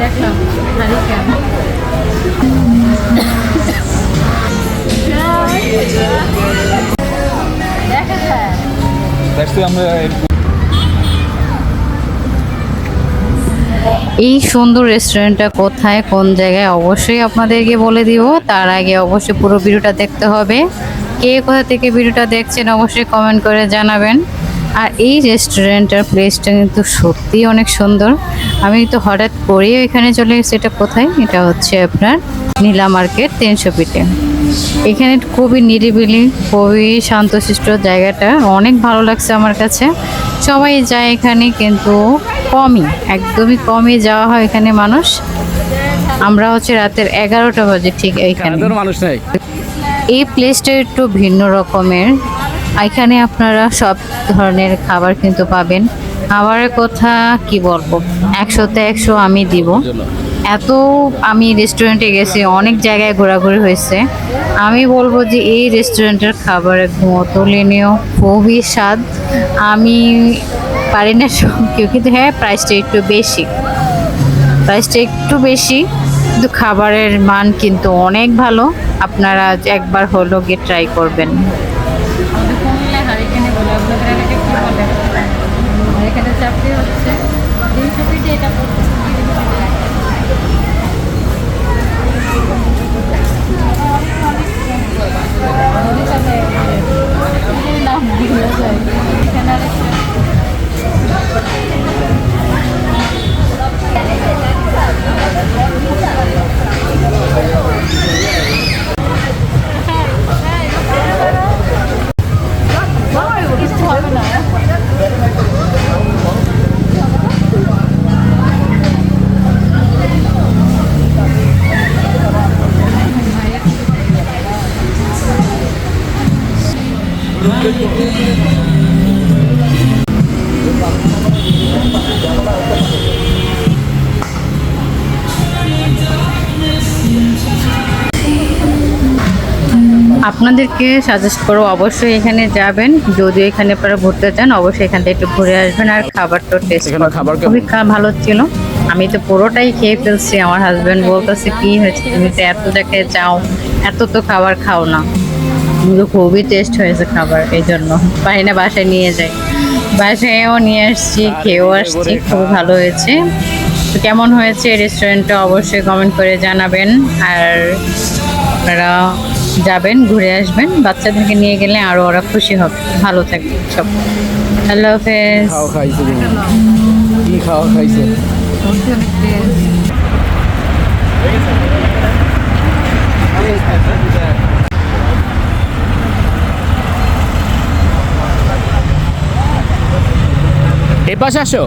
দেখলাম হারিকেন। দেখা যায় এই সুন্দর রেস্টুরেন্টটা কোথায় কোন জায়গায় অবশ্যই আপনাদেরকে বলে দিব। তার আগে অবশ্যই পুরো ভিডিওটা দেখতে হবে। কে কোথা থেকে ভিডিওটা দেখছেন অবশ্যই কমেন্ট করে জানাবেন। আর এই রেস্টুরেন্টের প্লেসটা কিন্তু সত্যিই অনেক সুন্দর। আমি তো হঠাৎ করেই এখানে চলে গেছি। এটা কোথায়? এটা হচ্ছে আপনার নীলা মার্কেট 300 ফিটে। এখানে খুবই নিরিবিলি, খুবই শান্তশিষ্ট জায়গাটা অনেক ভালো লাগছে আমার কাছে। সবাই যায় এখানে, কিন্তু কমই, একদমই কমই যাওয়া হয় এখানে মানুষ। আমরা হচ্ছে রাতের 11টা বাজে ঠিক এইখানে। মানুষ নাই। এই প্লেসটা একটু ভিন্ন রকমের। এখানে আপনারা সব ধরনের খাবার কিন্তু পাবেন। খাবারের কথা কি বলবো, 100তে 100 আমি দিব। এত আমি রেস্টুরেন্টে গেছি, অনেক জায়গায় ঘোরাঘুরি হয়েছে। আমি বলবো যে এই রেস্টুরেন্টের খাবারের অতুলনীয়, খুবই স্বাদ। আমি পারি না সব কেউ, কিন্তু হ্যাঁ প্রাইসটা একটু বেশি, কিন্তু খাবারের মান কিন্তু অনেক ভালো। আপনারা একবার হলো গিয়ে ট্রাই করবেন। এখানে চাকরি হচ্ছে 300 ফিটে। এটা নাম ভুলে যায় এখানে। আপনাদেরকে সাজেস্ট করো অবশ্যই এখানে যাবেন। যদি এখানে আপনারা ঘুরতে চান অবশ্যই এখান থেকে একটু ঘুরে আসবেন। আর খাবারটা টেস্ট খুবই ভালো ছিল। আমি তো পুরোটাই খেয়ে ফেলছি। আমার হাজব্যান্ড বলতেছে কি হয়েছে, তুমি তো এত জায়গায় যাও, এত তো খাবার খাও না। কিন্তু খুবই টেস্ট হয়েছে খাবার, এই জন্য পারি না বাসায় নিয়ে যাই। বাসায়ও নিয়ে আসছি, খেয়েও আসছি, খুবই ভালো হয়েছে। তো কেমন হয়েছে রেস্টুরেন্টটা অবশ্যই কমেন্ট করে জানাবেন। আর আপনারা যাবেন, ঘুরে আসবেন, বাচ্চাদেরকে নিয়ে গেলে আরো ওরা খুশি হবে, ভালো থাকবে সব। আল্লাহ হাফেজ। খাওয়া খাইছে এই পাশে আসো।